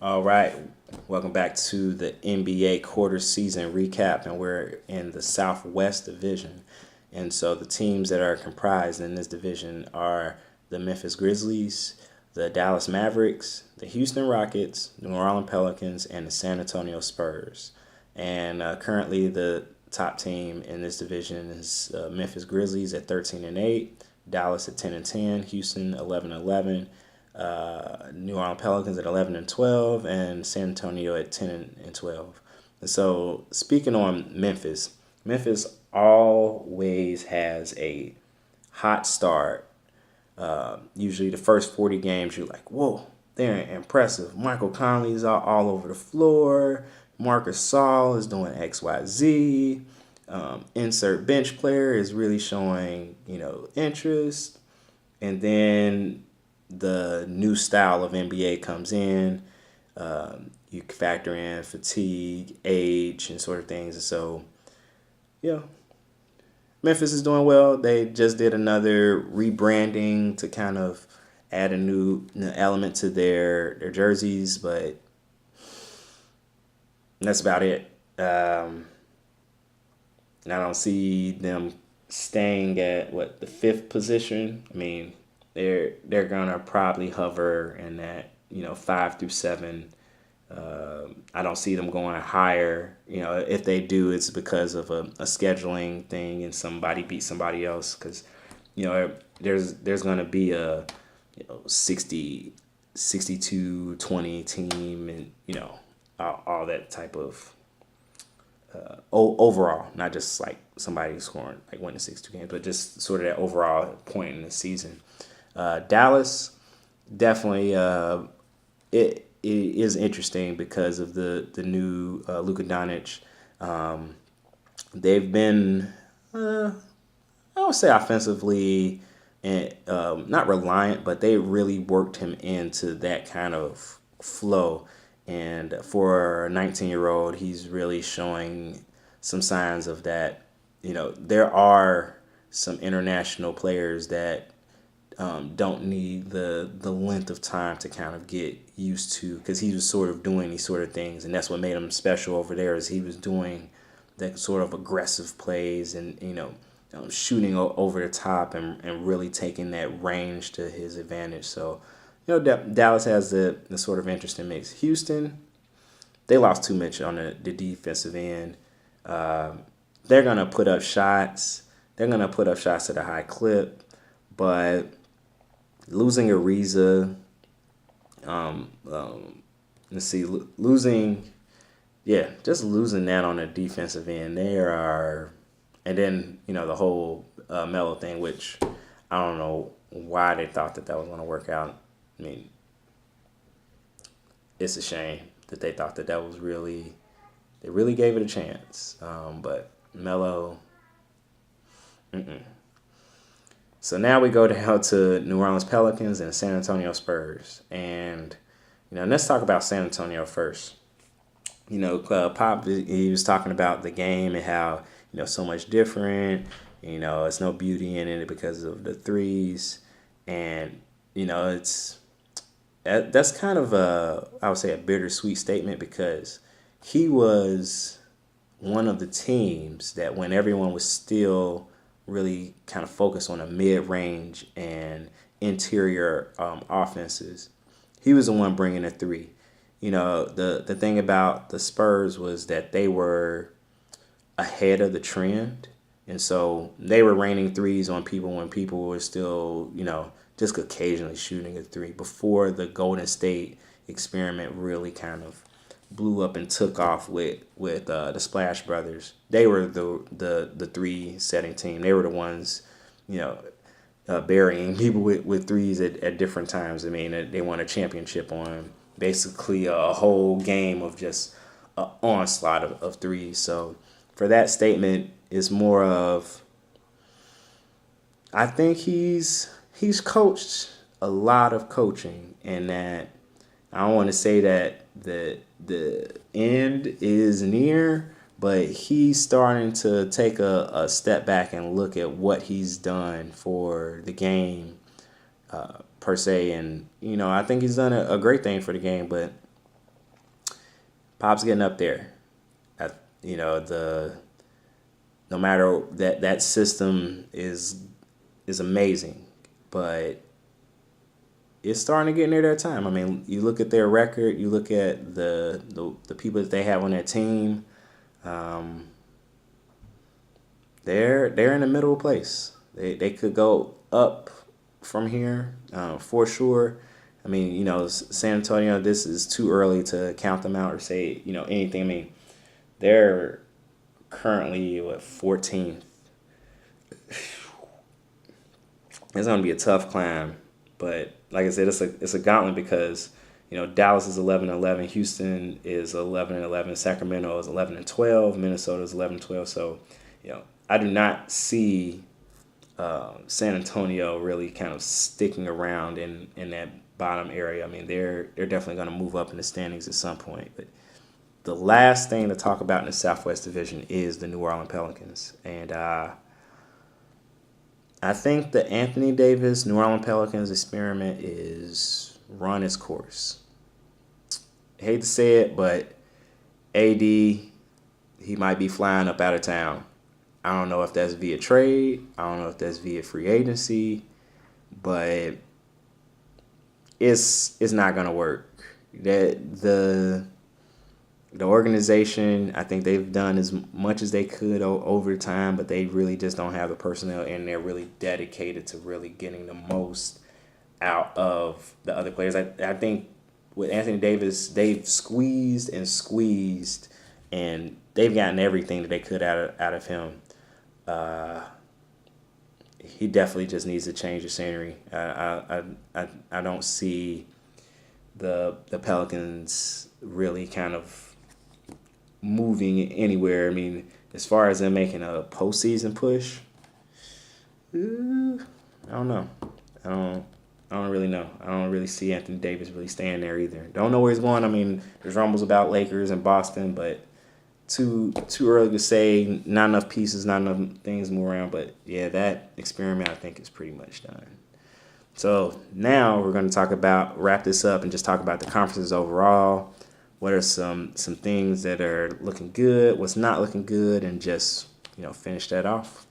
All right, welcome back to the NBA quarter season recap, and we're in the Southwest Division. And so the teams that are comprised in this division are the Memphis Grizzlies, the Dallas Mavericks, the Houston Rockets, New Orleans Pelicans, and the San Antonio Spurs. And currently, the top team in this division is Memphis Grizzlies at 13-8, Dallas at 10-10, Houston 11-11, New Orleans Pelicans at 11-12, and San Antonio at 10-12. And so, speaking on Memphis, Memphis always has a hot start. Usually, the first 40 games, you're like, whoa, they're impressive. Michael Conley's all over the floor. Marcus Saul is doing X, Y, Z. Insert bench player is really showing, interest. And then the new style of NBA comes in. You factor in fatigue, age, and sort of things. And so, yeah, Memphis is doing well. They just did another rebranding to kind of add a new element to their jerseys, but that's about it. And I don't see them staying at the fifth position. I mean, they're gonna probably hover in that 5 through 7. I don't see them going higher. If they do, it's because of a scheduling thing and somebody beat somebody else. Because there's gonna be a 60, 62-20 team, and all that type of overall, not just like somebody scoring like winning 62 games, but just sort of that overall point in the season. Dallas definitely it is interesting because of the new Luka Doncic. They've been I would say offensively and not reliant, but they really worked him into that kind of flow. And for a 19-year-old, he's really showing some signs of that. There are some international players that don't need the length of time to kind of get used to, because he was sort of doing these sort of things, and that's what made him special over there. Is he was doing that sort of aggressive plays and shooting over the top and really taking that range to his advantage. So Dallas has the sort of interesting mix. Houston, they lost too much on the defensive end. They're gonna put up shots. They're gonna put up shots at a high clip, but losing Ariza, let's see, losing, yeah, just losing that on the defensive end. They are, and then the whole Melo thing, which I don't know why they thought that was going to work out. I mean, it's a shame that they thought that was really, they really gave it a chance. But Melo, mm-mm. So now we go down to New Orleans Pelicans and San Antonio Spurs. And, let's talk about San Antonio first. Pop, he was talking about the game and how, so much different. It's no beauty in it because of the threes. And, that's kind of I would say a bittersweet statement, because he was one of the teams that when everyone was still really kind of focused on the mid-range and interior offenses, he was the one bringing the three. The thing about the Spurs was that they were ahead of the trend. And so they were raining threes on people when people were still, just occasionally shooting a three before the Golden State experiment really kind of blew up and took off with the Splash Brothers. They were the three setting team. They were the ones, burying people with threes at different times. I mean, they won a championship on basically a whole game of just an onslaught of threes. So for that statement, it's more of, I think he's coached a lot of coaching, and that I don't want to say that the end is near, but he's starting to take a step back and look at what he's done for the game per se. And I think he's done a great thing for the game, but Pop's getting up there. The no matter that system is amazing, but it's starting to get near their time. I mean, you look at their record, you look at the people that they have on their team. They're in the middle place. They could go up from here for sure. I mean, San Antonio, this is too early to count them out or say, anything. I mean, they're currently, 14th. It's going to be a tough climb. But like I said, it's a gauntlet because, Dallas is 11-11, Houston is 11-11, Sacramento is 11-12, Minnesota is 11-12. So, I do not see San Antonio really kind of sticking around in that bottom area. I mean, they're definitely going to move up in the standings at some point. But the last thing to talk about in the Southwest Division is the New Orleans Pelicans. And I think the Anthony Davis New Orleans Pelicans experiment is run its course. I hate to say it, but AD, he might be flying up out of town. I don't know if that's via trade. I don't know if that's via free agency, but it's not gonna work. The organization, I think they've done as much as they could over time, but they really just don't have the personnel, and they're really dedicated to really getting the most out of the other players. I think with Anthony Davis, they've squeezed, and they've gotten everything that they could out of him. He definitely just needs to change the scenery. I don't see the Pelicans really kind of moving anywhere. I mean, as far as them making a postseason push, I don't know. I don't really know. I don't really see Anthony Davis really staying there either. Don't know where he's going. I mean, there's rumbles about Lakers and Boston, but too early to say. Not enough pieces, not enough things move around. But yeah, that experiment I think is pretty much done. So now we're going to wrap this up and just talk about the conferences overall. What are some things that are looking good, what's not looking good, and just finish that off.